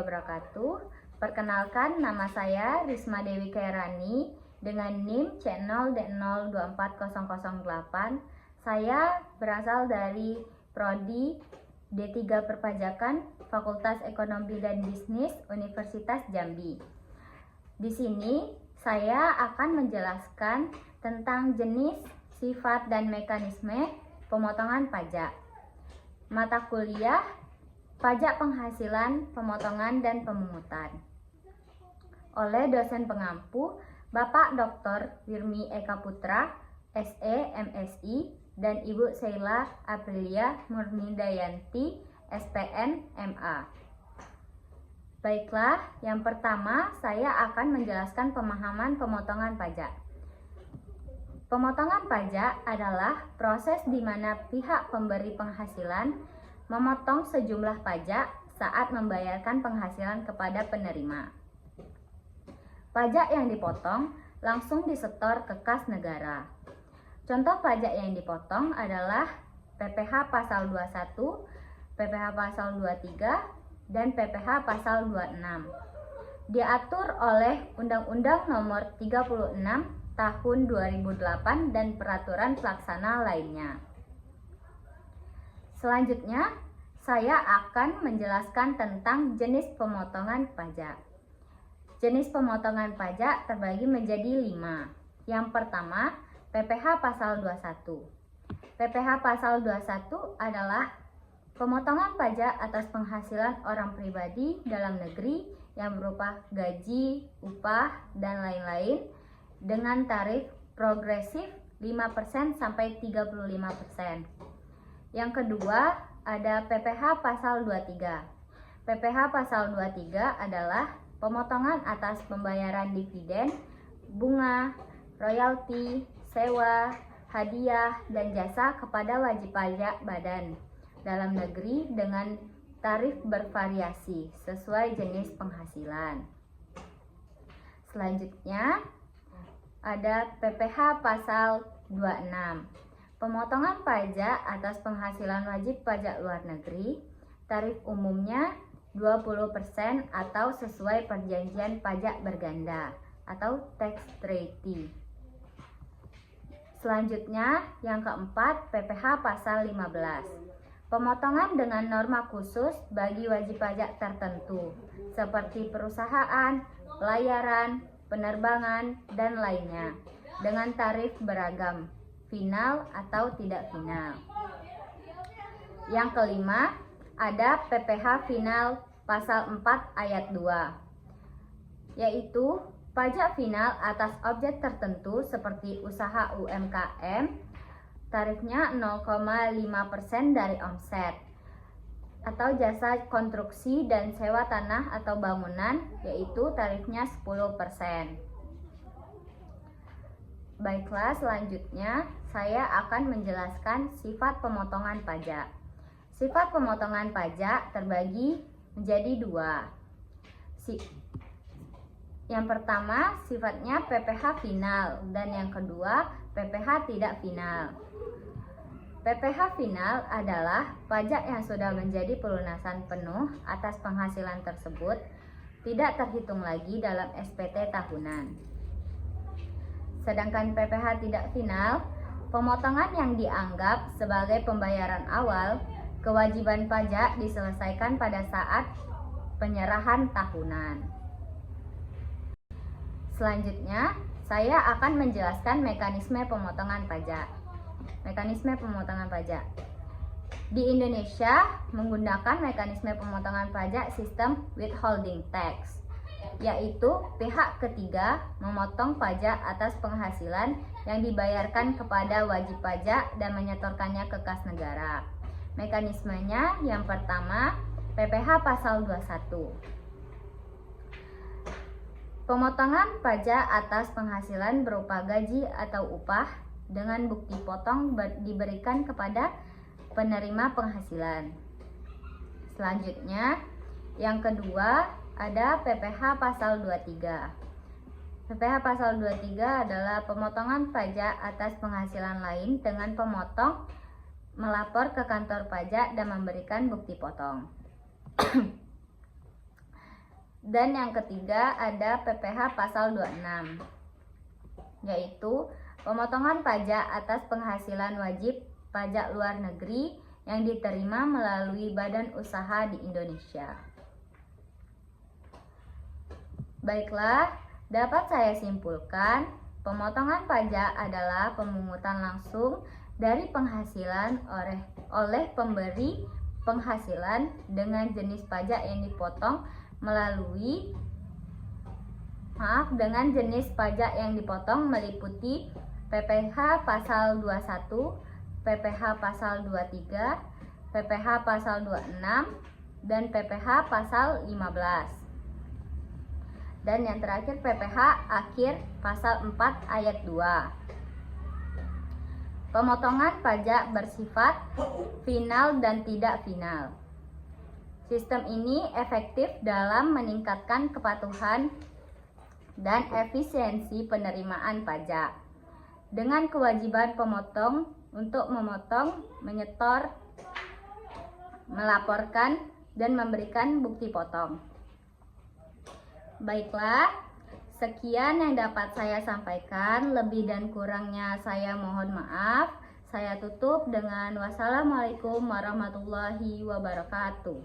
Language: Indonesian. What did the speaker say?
wabarakatuh. Perkenalkan, nama saya Risma Dewi Kairani dengan NIM C0D024008. Saya berasal dari Prodi D3 Perpajakan, Fakultas Ekonomi dan Bisnis, Universitas Jambi. Di sini saya akan menjelaskan tentang jenis, sifat, dan mekanisme pemotongan pajak. Mata kuliah Pajak Penghasilan, Pemotongan, dan Pemungutan oleh dosen pengampu Bapak Dr. Wirmi Eka Putra, SE, MSI, dan Ibu Sheila Aprilia Murnidayanti, SPN, MA. Baiklah, yang pertama saya akan menjelaskan pemahaman pemotongan pajak. Pemotongan pajak adalah proses di mana pihak pemberi penghasilan memotong sejumlah pajak saat membayarkan penghasilan kepada penerima. Pajak yang dipotong langsung disetor ke kas negara. Contoh pajak yang dipotong adalah PPh pasal 21, PPh pasal 23, dan PPh pasal 26. Diatur oleh Undang-Undang Nomor 36 Tahun 2008 dan peraturan pelaksana lainnya. Selanjutnya, saya akan menjelaskan tentang jenis pemotongan pajak. Jenis pemotongan pajak terbagi menjadi 5. Yang pertama, PPh pasal 21. PPh pasal 21 adalah pemotongan pajak atas penghasilan orang pribadi dalam negeri yang berupa gaji, upah, dan lain-lain dengan tarif progresif 5% sampai 35%. Yang kedua, ada PPh pasal 23. PPh pasal 23 adalah pemotongan atas pembayaran dividen, bunga, royalti, sewa, hadiah, dan jasa kepada wajib pajak badan dalam negeri dengan tarif bervariasi sesuai jenis penghasilan. Selanjutnya, ada PPh pasal 26. Pemotongan pajak atas penghasilan wajib pajak luar negeri, tarif umumnya 20% atau sesuai perjanjian pajak berganda atau tax treaty. Selanjutnya, yang keempat, PPh pasal 15. Pemotongan dengan norma khusus bagi wajib pajak tertentu seperti perusahaan, pelayaran, penerbangan, dan lainnya dengan tarif beragam, final atau tidak final. Yang kelima, ada PPh final pasal 4 ayat 2, yaitu pajak final atas objek tertentu seperti usaha UMKM, tarifnya 0,5% dari omset, atau jasa konstruksi dan sewa tanah atau bangunan, yaitu tarifnya 10%. Baiklah, selanjutnya saya akan menjelaskan sifat pemotongan pajak. Sifat pemotongan pajak terbagi menjadi 2. Yang pertama, sifatnya PPh final, dan yang kedua, PPh tidak final. PPh final adalah pajak yang sudah menjadi pelunasan penuh atas penghasilan tersebut, tidak terhitung lagi dalam SPT tahunan. Sedangkan PPh tidak final, pemotongan yang dianggap sebagai pembayaran awal, kewajiban pajak diselesaikan pada saat penyerahan tahunan. Selanjutnya, saya akan menjelaskan mekanisme pemotongan pajak. Mekanisme pemotongan pajak di Indonesia menggunakan mekanisme pemotongan pajak sistem withholding tax, yaitu pihak ketiga memotong pajak atas penghasilan yang dibayarkan kepada wajib pajak dan menyetorkannya ke kas negara. Mekanismenya yang pertama, PPh pasal 21. Pemotongan pajak atas penghasilan berupa gaji atau upah dengan bukti potong diberikan kepada penerima penghasilan. Selanjutnya, yang kedua ada PPh pasal 23. PPh pasal 23 adalah pemotongan pajak atas penghasilan lain dengan pemotong melapor ke kantor pajak dan memberikan bukti potong. Dan yang ketiga ada PPh pasal 26, yaitu pemotongan pajak atas penghasilan wajib pajak luar negeri yang diterima melalui badan usaha di Indonesia. Baiklah, dapat saya simpulkan, pemotongan pajak adalah pemungutan langsung dari penghasilan oleh pemberi penghasilan dengan jenis pajak yang dipotong meliputi PPh pasal 21, PPh pasal 23, PPh pasal 26, dan PPh pasal 15. Dan yang terakhir PPh akhir pasal 4 ayat 2. Pemotongan pajak bersifat final dan tidak final. Sistem ini efektif dalam meningkatkan kepatuhan dan efisiensi penerimaan pajak dengan kewajiban pemotong untuk memotong, menyetor, melaporkan, dan memberikan bukti potong. Baiklah, sekian yang dapat saya sampaikan. Lebih dan kurangnya saya mohon maaf. Saya tutup dengan wassalamualaikum warahmatullahi wabarakatuh.